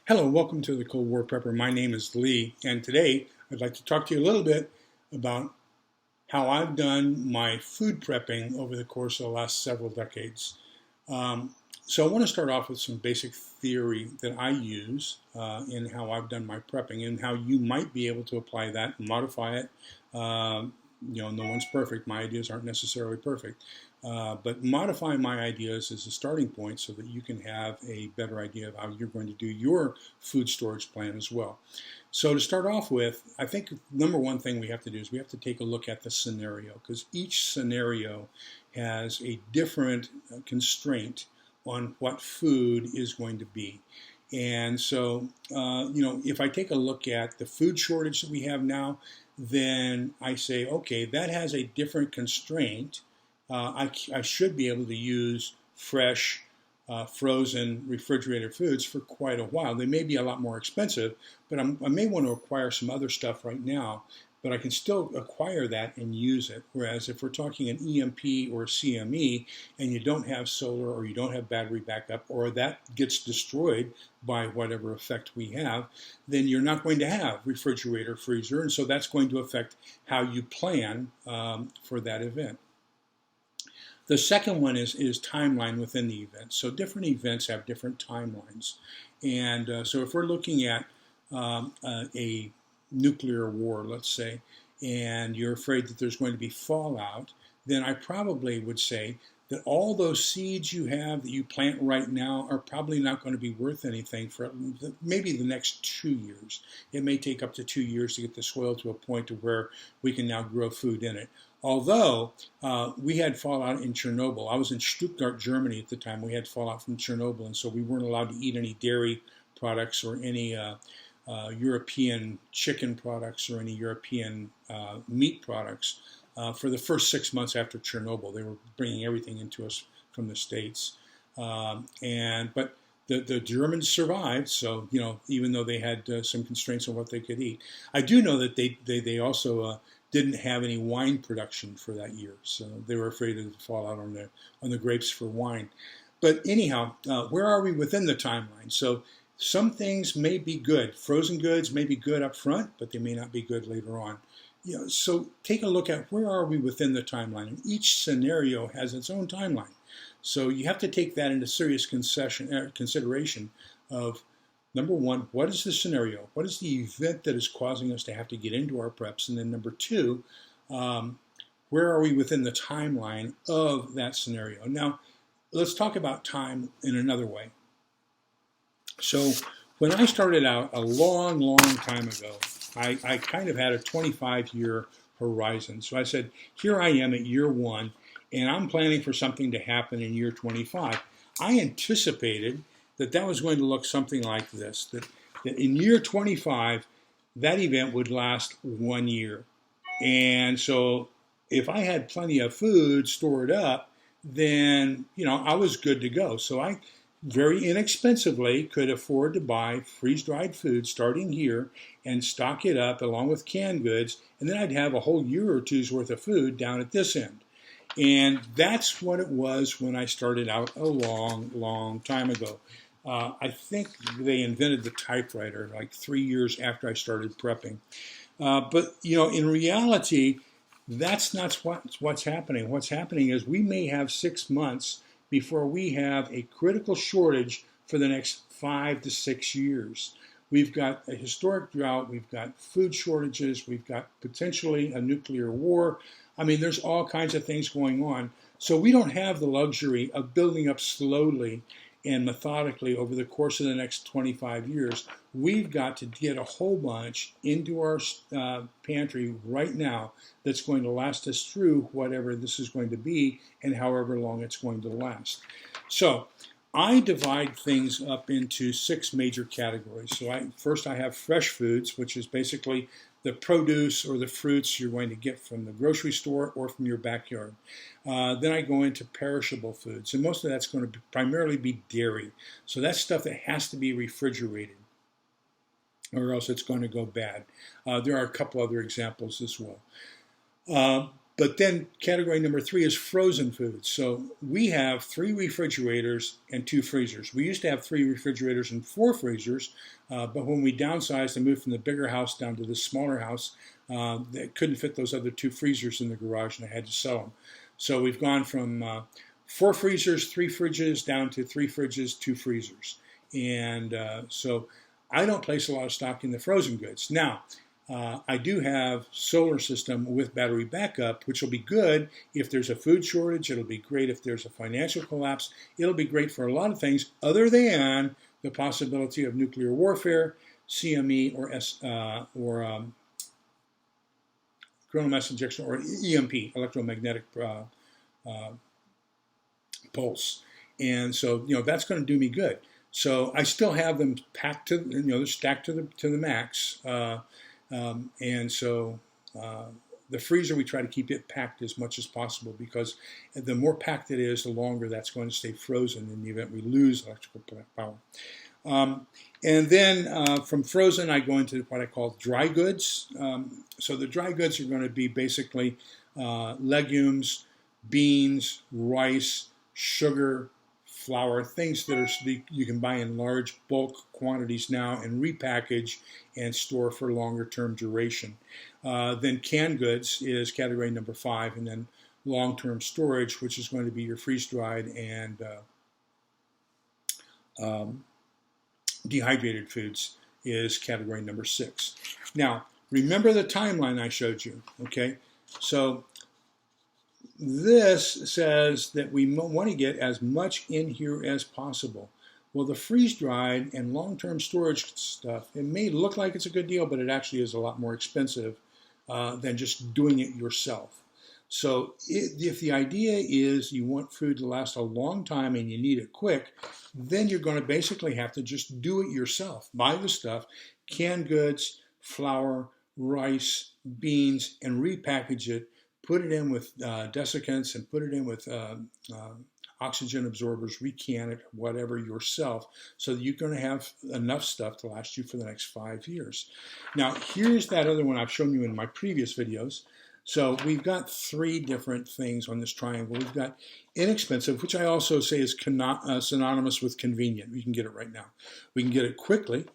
Hello, welcome to the Cold War Prepper. My name is Lee, and today I'd like to talk to you a little bit about how I've done my food prepping over the course of the last several decades. So I want to start off with some basic theory that I use in how I've done my prepping and how you might be able to apply that and modify it. No one's perfect. My ideas aren't necessarily perfect. But modifying my ideas is a starting point so that you can have a better idea of how you're going to do your food storage plan as well. So to start off with, I think number one thing we have to do is we have to take a look at the scenario, because each scenario has a different constraint on what food is going to be. And so, if I take a look at the food shortage that we have now, then I say, okay, that has a different constraint. I should be able to use fresh, frozen, refrigerated foods for quite a while. They may be a lot more expensive, but I may want to acquire some other stuff right now, but I can still acquire that and use it. Whereas if we're talking an EMP or CME and you don't have solar or you don't have battery backup, or that gets destroyed by whatever effect we have, then you're not going to have refrigerator, freezer, and so that's going to affect how you plan for that event. The second one is timeline within the event. So different events have different timelines. And so if we're looking at a nuclear war, let's say, and you're afraid that there's going to be fallout, then I probably would say that all those seeds you have that you plant right now are probably not going to be worth anything for maybe the next 2 years. It may take up to 2 years to get the soil to a point to where we can now grow food in it. Although we had fallout in Chernobyl. I was in Stuttgart, Germany at the time. We had fallout from Chernobyl, and so we weren't allowed to eat any dairy products or any European chicken products or any European meat products for the first 6 months after Chernobyl. They were bringing everything into us from the States. But the Germans survived, so even though they had some constraints on what they could eat. I do know that they also didn't have any wine production for that year, so they were afraid of the fallout on the grapes for wine. But anyhow, where are we within the timeline? So some things may be good. Frozen goods may be good up front, but they may not be good later on. So take a look at where are we within the timeline. And each scenario has its own timeline. So you have to take that into serious consideration of, number one, what is the scenario? What is the event that is causing us to have to get into our preps? And then number two, where are we within the timeline of that scenario? Now, let's talk about time in another way. So when I started out a long, long time ago, I kind of had a 25-year horizon. So I said, here I am at year one, and I'm planning for something to happen in year 25. I anticipated that was going to look something like this, that in year 25, that event would last 1 year. And so if I had plenty of food stored up, then, I was good to go. So I very inexpensively could afford to buy freeze-dried food starting here and stock it up along with canned goods, and then I'd have a whole year or two's worth of food down at this end. And that's what it was when I started out a long, long time ago. I think they invented the typewriter like 3 years after I started prepping. But in reality, that's not what's happening. What's happening is we may have 6 months before we have a critical shortage for the next 5 to 6 years. We've got a historic drought, we've got food shortages, we've got potentially a nuclear war. I mean, there's all kinds of things going on. So we don't have the luxury of building up slowly and methodically over the course of the next 25 years. We've got to get a whole bunch into our pantry right now that's going to last us through whatever this is going to be and however long it's going to last. So I divide things up into 6 major categories. So first I have fresh foods, which is basically the produce or the fruits you're going to get from the grocery store or from your backyard. Then I go into perishable foods, and most of that's going to primarily be dairy. So that's stuff that has to be refrigerated, or else it's going to go bad. There are a couple other examples as well. But then category number 3 is frozen foods. So we have 3 refrigerators and 2 freezers. We used to have 3 refrigerators and 4 freezers, but when we downsized and moved from the bigger house down to the smaller house, they couldn't fit those other 2 freezers in the garage, and I had to sell them. So we've gone from 4 freezers, 3 fridges, down to 3 fridges, 2 freezers. And so I don't place a lot of stock in the frozen goods. Now, I do have solar system with battery backup, which will be good if there's a food shortage. It'll be great if there's a financial collapse. It'll be great for a lot of things other than the possibility of nuclear warfare, CME, or coronal mass ejection, or EMP, electromagnetic pulse. And so, that's going to do me good. So I still have them packed to, they're stacked to the max. And so the freezer, we try to keep it packed as much as possible, because the more packed it is, the longer that's going to stay frozen in the event we lose electrical power. And then from frozen, I go into what I call dry goods. So the dry goods are going to be basically legumes, beans, rice, sugar, flour, things that you can buy in large bulk quantities now and repackage and store for longer term duration. Then canned goods is category number 5, and then long-term storage, which is going to be your freeze-dried and dehydrated foods, is category number 6. Now, remember the timeline I showed you, okay? So this says that we want to get as much in here as possible. Well, the freeze-dried and long-term storage stuff, it may look like it's a good deal, but it actually is a lot more expensive than just doing it yourself. So if the idea is you want food to last a long time and you need it quick, then you're going to basically have to just do it yourself. Buy the stuff, canned goods, flour, rice, beans, and repackage it. Put it in with desiccants and put it in with oxygen absorbers, recan it, whatever, yourself, so that you're going to have enough stuff to last you for the next 5 years. Now, here's that other one I've shown you in my previous videos. So we've got 3 different things on this triangle. We've got inexpensive, which I also say is synonymous with convenient. We can get it right now. We can get it quickly,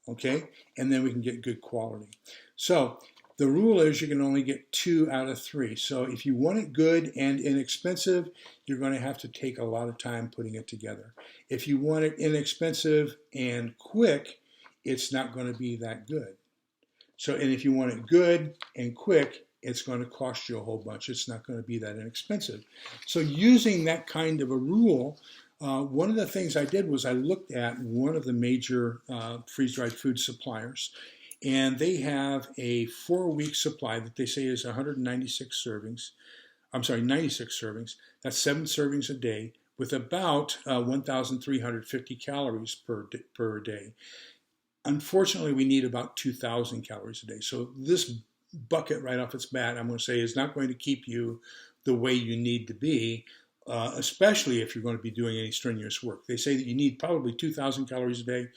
okay, and then we can get good quality. So the rule is you can only get 2 out of 3. So if you want it good and inexpensive, you're going to have to take a lot of time putting it together. If you want it inexpensive and quick, it's not going to be that good. So, and if you want it good and quick, it's going to cost you a whole bunch. It's not going to be that inexpensive. So using that kind of a rule, one of the things I did was I looked at one of the major freeze-dried food suppliers. And they have a 4-week supply that they say is 196 servings. I'm sorry, 96 servings. That's 7 servings a day with about 1,350 calories per day. Unfortunately, we need about 2,000 calories a day. So this bucket right off its bat, I'm going to say, is not going to keep you the way you need to be, especially if you're going to be doing any strenuous work. They say that you need probably 2,000 calories a day.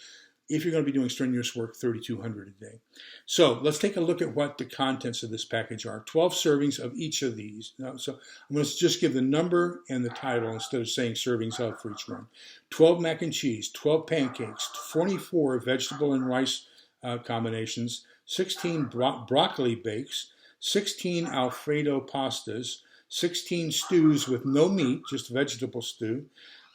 If you're going to be doing strenuous work, 3,200 a day. So let's take a look at what the contents of this package are. 12 servings of each of these. So I'm going to just give the number and the title instead of saying servings of for each one. 12 mac and cheese, 12 pancakes, 24 vegetable and rice combinations, 16 broccoli bakes, 16 Alfredo pastas, 16 stews with no meat, just vegetable stew,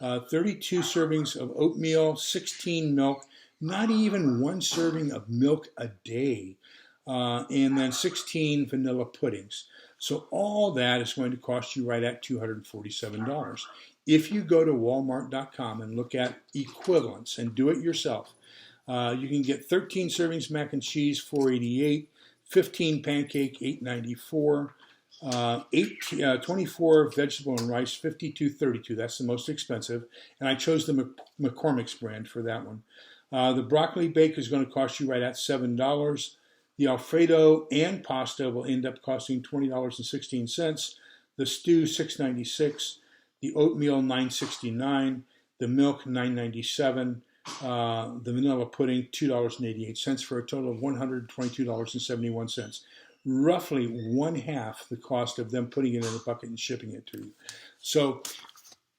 32 servings of oatmeal, 16 milk, not even 1 serving of milk a day, and then 16 vanilla puddings. So all that is going to cost you right at $247. If you go to walmart.com and look at equivalents and do it yourself, you can get 13 servings mac and cheese, $4.88, 15 pancake, $8.94, 24 vegetable and rice, $52.32. That's the most expensive, and I chose the McCormick's brand for that one. The broccoli bake is going to cost you right at $7. The Alfredo and pasta will end up costing $20.16. The stew, $6.96. The oatmeal, $9.69. The milk, $9.97. The vanilla pudding, $2.88 for a total of $122.71. roughly 1/2 the cost of them putting it in a bucket and shipping it to you. So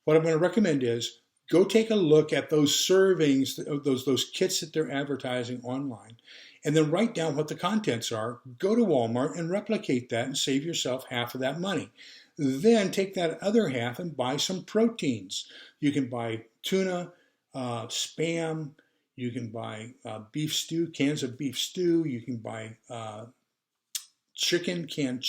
what I'm going to recommend is go take a look at those servings, those kits that they're advertising online, and then write down what the contents are. Go to Walmart and replicate that and save yourself half of that money. Then take that other half and buy some proteins. You can buy tuna, Spam, you can buy beef stew, cans of beef stew, you can buy chicken, canned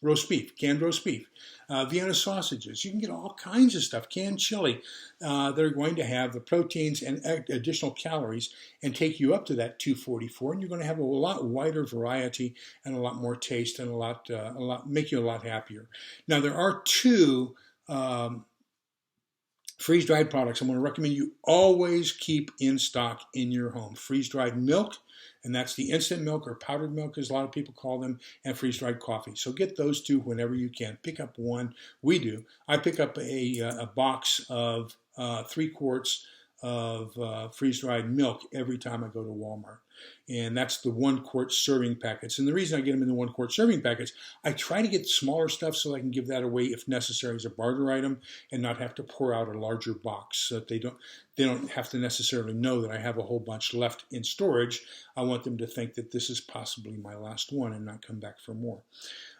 roast beef, canned roast beef, Vienna sausages. You can get all kinds of stuff, canned chili, that are going to have the proteins and additional calories and take you up to that 244. And you're going to have a lot wider variety and a lot more taste and make you a lot happier. Now there are two freeze-dried products I'm going to recommend you always keep in stock in your home. Freeze-dried milk, and that's the instant milk or powdered milk, as a lot of people call them, and freeze-dried coffee. So get those two whenever you can. Pick up one. We do. I pick up a box of 3 quarts of freeze-dried milk every time I go to Walmart. And that's the 1 quart serving packets. And the reason I get them in the 1 quart serving packets, I try to get smaller stuff so I can give that away if necessary as a barter item and not have to pour out a larger box so that they don't have to necessarily know that I have a whole bunch left in storage. I want them to think that this is possibly my last one and not come back for more.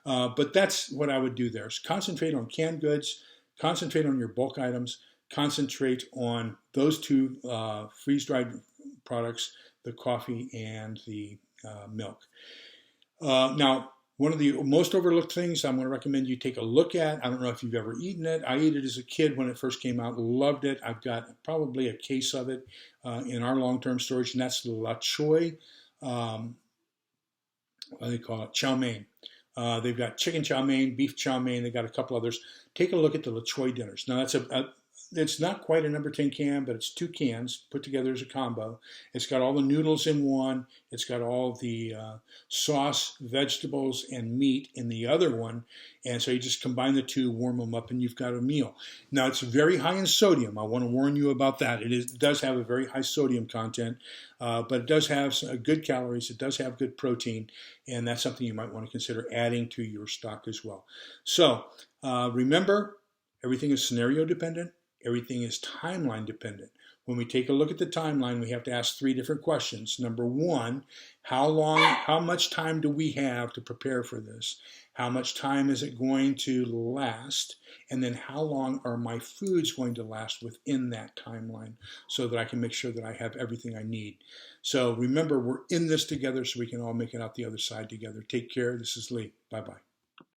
But that's what I would do there, is concentrate on canned goods, concentrate on your bulk items, concentrate on those 2 freeze-dried products, the coffee and the milk. Now, one of the most overlooked things I'm going to recommend you take a look at, I don't know if you've ever eaten it. I ate it as a kid when it first came out, loved it. I've got probably a case of it in our long-term storage, and that's the La Choy, what do they call it, chow mein. They've got chicken chow mein, beef chow mein, they've got a couple others. Take a look at the La Choy dinners. Now, that's it's not quite a number 10 can, but it's 2 cans put together as a combo. It's got all the noodles in one. It's got all the sauce, vegetables, and meat in the other one. And so you just combine the 2, warm them up, and you've got a meal. Now, it's very high in sodium. I want to warn you about that. It does have a very high sodium content, but it does have good calories. It does have good protein, and that's something you might want to consider adding to your stock as well. So remember, everything is scenario dependent. Everything is timeline dependent. When we take a look at the timeline, we have to ask 3 different questions. Number 1, how much time do we have to prepare for this? How much time is it going to last? And then how long are my foods going to last within that timeline so that I can make sure that I have everything I need? So remember, we're in this together so we can all make it out the other side together. Take care. This is Lee. Bye-bye.